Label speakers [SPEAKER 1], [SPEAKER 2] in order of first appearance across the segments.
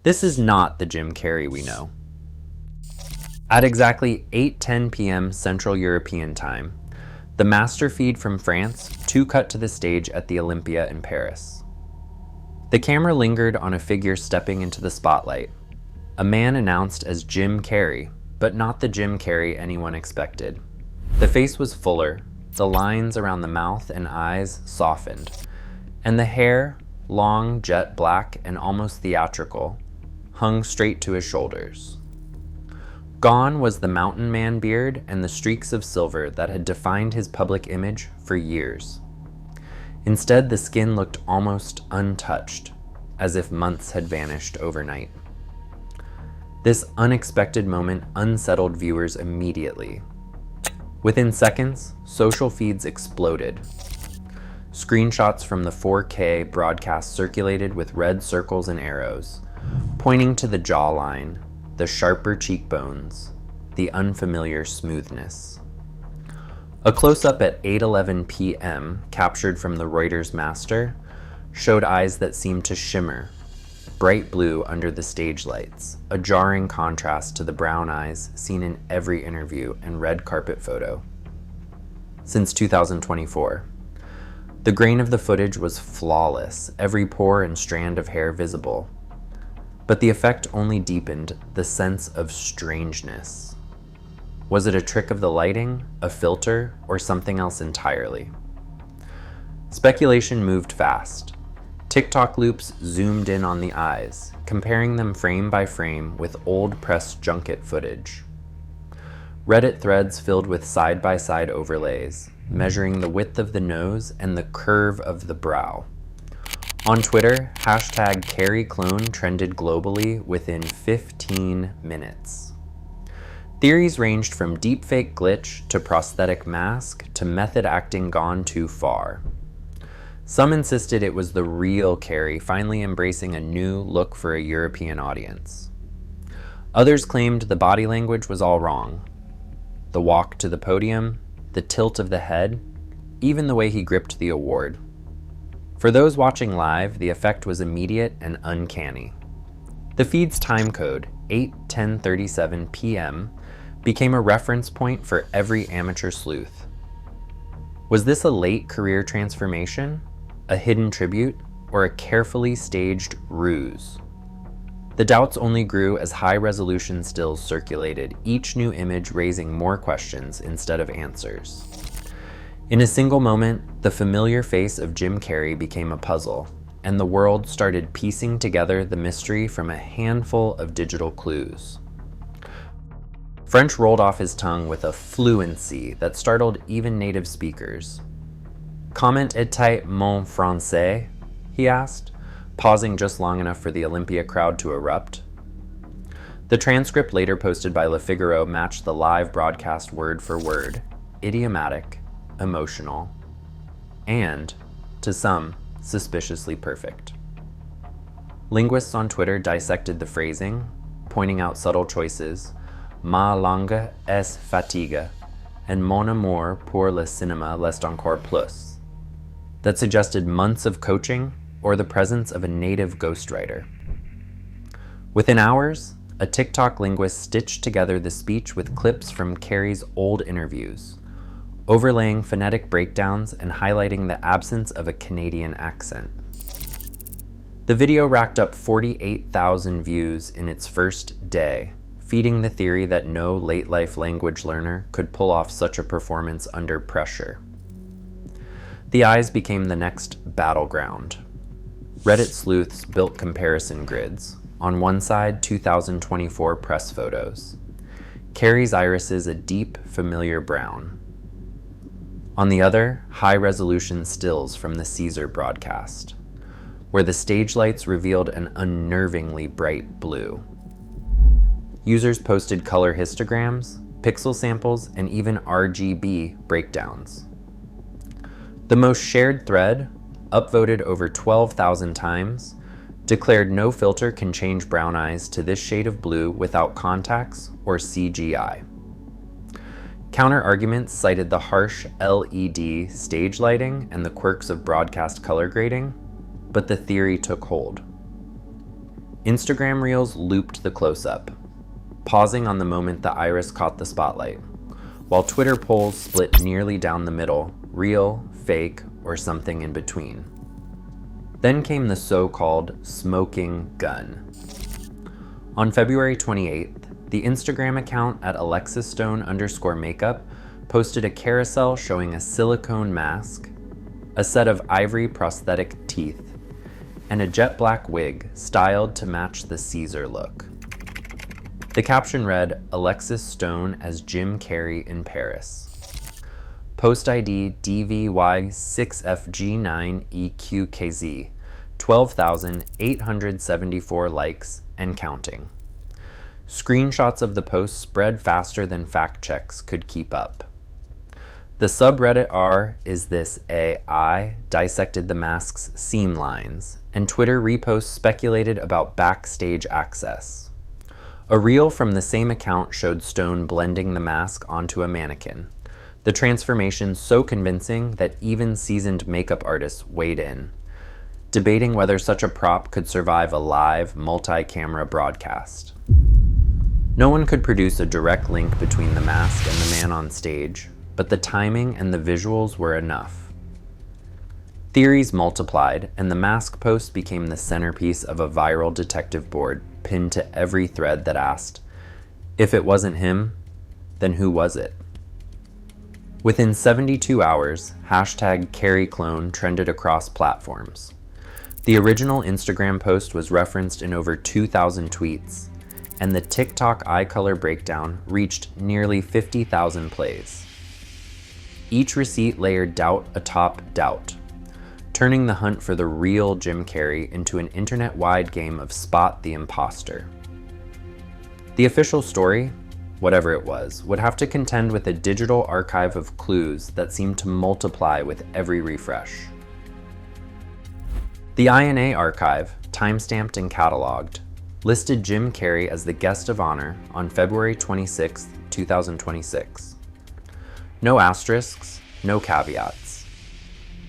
[SPEAKER 1] This is not the Jim Carrey we know. At exactly 8:10 p.m. Central European Time, the master feed from France cut to the stage at the Olympia in Paris. The camera lingered on a figure stepping into the spotlight, a man announced as Jim Carrey, but not the Jim Carrey anyone expected. The face was fuller, the lines around the mouth and eyes softened, and the hair, long, jet black, and almost theatrical, hung straight to his shoulders. Gone was the mountain man beard and the streaks of silver that had defined his public image for years. Instead, the skin looked almost untouched, as if months had vanished overnight. This unexpected moment unsettled viewers immediately. Within seconds, social feeds exploded. Screenshots from the 4K broadcast circulated with red circles and arrows, pointing to the jawline, the sharper cheekbones, the unfamiliar smoothness. A close-up at 8:11 p.m., captured from the Reuters master, showed eyes that seemed to shimmer, bright blue under the stage lights, a jarring contrast to the brown eyes seen in every interview and red carpet photo. Since 2024, the grain of the footage was flawless, every pore and strand of hair visible. But the effect only deepened the sense of strangeness. Was it a trick of the lighting, a filter, or something else entirely? Speculation moved fast. TikTok loops zoomed in on the eyes, comparing them frame by frame with old press junket footage. Reddit threads filled with side-by-side overlays, measuring the width of the nose and the curve of the brow. On Twitter, #CarreyClone trended globally within 15 minutes. Theories ranged from deepfake glitch to prosthetic mask to method acting gone too far. Some insisted it was the real Carrey finally embracing a new look for a European audience. Others claimed the body language was all wrong. The walk to the podium, the tilt of the head, even the way he gripped the award. For those watching live, the effect was immediate and uncanny. The feed's time code, 8:10:37 p.m., became a reference point for every amateur sleuth. Was this a late career transformation, a hidden tribute, or a carefully staged ruse? The doubts only grew as high-resolution stills circulated, each new image raising more questions instead of answers. In a single moment, the familiar face of Jim Carrey became a puzzle, and the world started piecing together the mystery from a handful of digital clues. French rolled off his tongue with a fluency that startled even native speakers. "Comment était mon français?" he asked, pausing just long enough for the Olympia crowd to erupt. The transcript later posted by Le Figaro matched the live broadcast word for word, idiomatic, emotional, and, to some, suspiciously perfect. Linguists on Twitter dissected the phrasing, pointing out subtle choices, "Ma langue est fatigue," and "Mon amour pour le cinéma l'est encore plus," that suggested months of coaching or the presence of a native ghostwriter. Within hours, a TikTok linguist stitched together the speech with clips from Carrey's old interviews, overlaying phonetic breakdowns and highlighting the absence of a Canadian accent. The video racked up 48,000 views in its first day, feeding the theory that no late-life language learner could pull off such a performance under pressure. The eyes became the next battleground. Reddit sleuths built comparison grids. On one side, 2024 press photos. Carrey's irises a deep, familiar brown. On the other, high-resolution stills from the Caesar broadcast, where the stage lights revealed an unnervingly bright blue. Users posted color histograms, pixel samples, and even RGB breakdowns. The most shared thread, upvoted over 12,000 times, declared no filter can change brown eyes to this shade of blue without contacts or CGI. Counter-arguments cited the harsh LED stage lighting and the quirks of broadcast color grading, but the theory took hold. Instagram Reels looped the close-up, pausing on the moment the iris caught the spotlight, while Twitter polls split nearly down the middle, real, fake, or something in between. Then came the so-called smoking gun. On February 28th, the Instagram account at alexisstone_makeup posted a carousel showing a silicone mask, a set of ivory prosthetic teeth, and a jet black wig styled to match the Caesar look. The caption read, "Alexis Stone as Jim Carrey in Paris." Post ID DVY6FG9EQKZ, 12,874 likes and counting. Screenshots of the post spread faster than fact checks could keep up. The subreddit r is this AI dissected the mask's seam lines, and Twitter reposts speculated about backstage access. A reel from the same account showed Stone blending the mask onto a mannequin, the transformation so convincing that even seasoned makeup artists weighed in, debating whether such a prop could survive a live, multi-camera broadcast. No one could produce a direct link between the mask and the man on stage, but the timing and the visuals were enough. Theories multiplied, and the mask post became the centerpiece of a viral detective board pinned to every thread that asked, if it wasn't him, then who was it? Within 72 hours, #CarreyClone trended across platforms. The original Instagram post was referenced in over 2,000 tweets, and the TikTok eye color breakdown reached nearly 50,000 plays. Each receipt layered doubt atop doubt, turning the hunt for the real Jim Carrey into an internet-wide game of spot the imposter. The official story, whatever it was, would have to contend with a digital archive of clues that seemed to multiply with every refresh. The INA archive, timestamped and cataloged, listed Jim Carrey as the guest of honor on February 26, 2026. No asterisks, no caveats.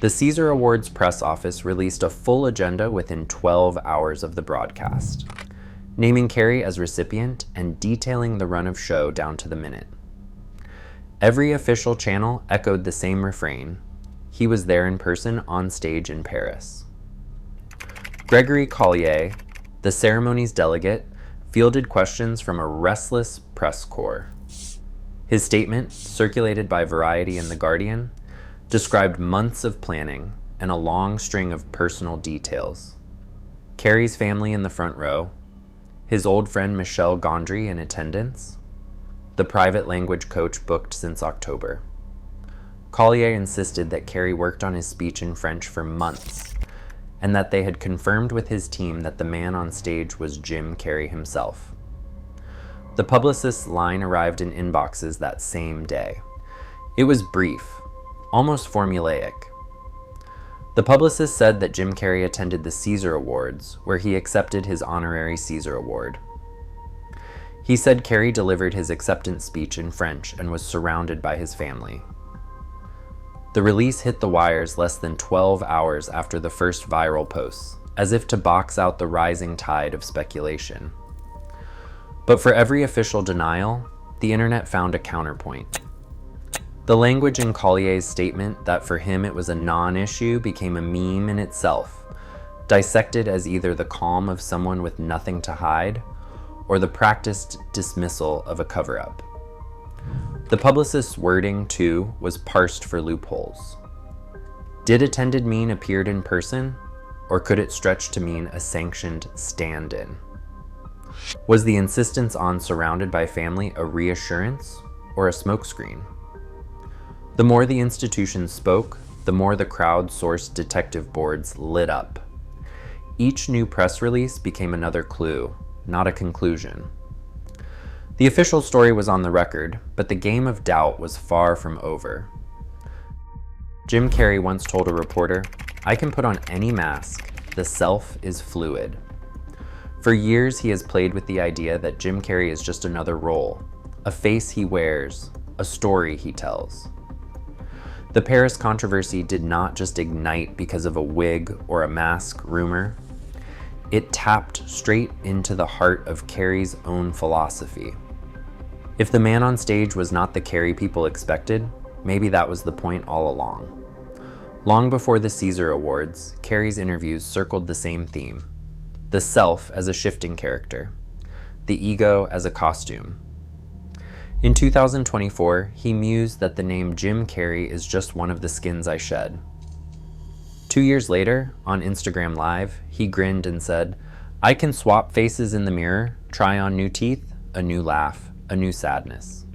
[SPEAKER 1] The Caesar Awards press office released a full agenda within 12 hours of the broadcast, naming Carrey as recipient and detailing the run of show down to the minute. Every official channel echoed the same refrain: he was there in person on stage in Paris. Gregory Collier, the ceremony's delegate, fielded questions from a restless press corps. His statement, circulated by Variety and The Guardian, described months of planning and a long string of personal details. Carrey's family in the front row, his old friend Michel Gondry in attendance, the private language coach booked since October. Collier insisted that Carrey worked on his speech in French for months, and that they had confirmed with his team that the man on stage was Jim Carrey himself. The publicist's line arrived in inboxes that same day. It was brief, almost formulaic. The publicist said that Jim Carrey attended the Caesar Awards, where he accepted his honorary Caesar Award. He said Carrey delivered his acceptance speech in French and was surrounded by his family. The release hit the wires less than 12 hours after the first viral posts, as if to box out the rising tide of speculation. But for every official denial, the internet found a counterpoint. The language in Collier's statement that for him it was a non-issue became a meme in itself, dissected as either the calm of someone with nothing to hide or the practiced dismissal of a cover-up. The publicist's wording, too, was parsed for loopholes. Did attended mean appeared in person, or could it stretch to mean a sanctioned stand-in? Was the insistence on surrounded by family a reassurance or a smokescreen? The more the institution spoke, the more the crowd-sourced detective boards lit up. Each new press release became another clue, not a conclusion. The official story was on the record, but the game of doubt was far from over. Jim Carrey once told a reporter, "I can put on any mask. The self is fluid." For years, he has played with the idea that Jim Carrey is just another role, a face he wears, a story he tells. The Paris controversy did not just ignite because of a wig or a mask rumor. It tapped straight into the heart of Carrey's own philosophy. If the man on stage was not the Carrey people expected, maybe that was the point all along. Long before the Caesar Awards, Carrey's interviews circled the same theme: the self as a shifting character, the ego as a costume. In 2024, he mused that the name Jim Carrey is just one of the skins I shed. 2 years later, on Instagram Live, he grinned and said, "I can swap faces in the mirror, try on new teeth, a new laugh, a new sadness."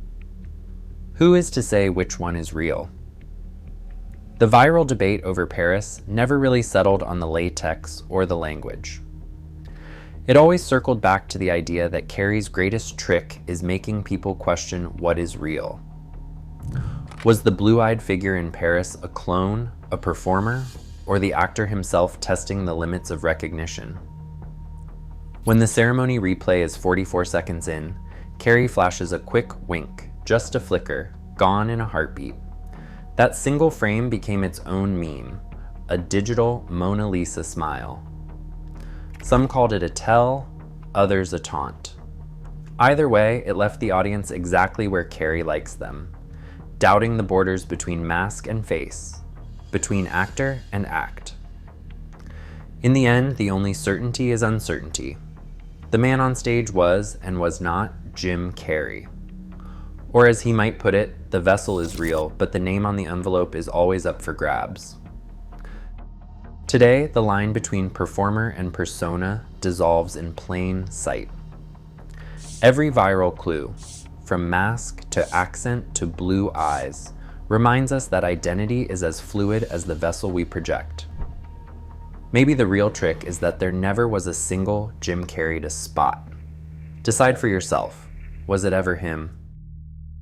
[SPEAKER 1] Who is to say which one is real? The viral debate over Paris never really settled on the latex or the language. It always circled back to the idea that Carrey's greatest trick is making people question what is real. Was the blue-eyed figure in Paris a clone, a performer, or the actor himself testing the limits of recognition? When the ceremony replay is 44 seconds in, Carrey flashes a quick wink, just a flicker, gone in a heartbeat. That single frame became its own meme, a digital Mona Lisa smile. Some called it a tell, others a taunt. Either way, it left the audience exactly where Carrey likes them, doubting the borders between mask and face, between actor and act. In the end, the only certainty is uncertainty. The man on stage was and was not Jim Carrey. Or as he might put it, the vessel is real, but the name on the envelope is always up for grabs. Today, the line between performer and persona dissolves in plain sight. Every viral clue, from mask to accent to blue eyes, reminds us that identity is as fluid as the vessel we project. Maybe the real trick is that there never was a single Jim Carrey to spot. Decide for yourself. Was it ever him?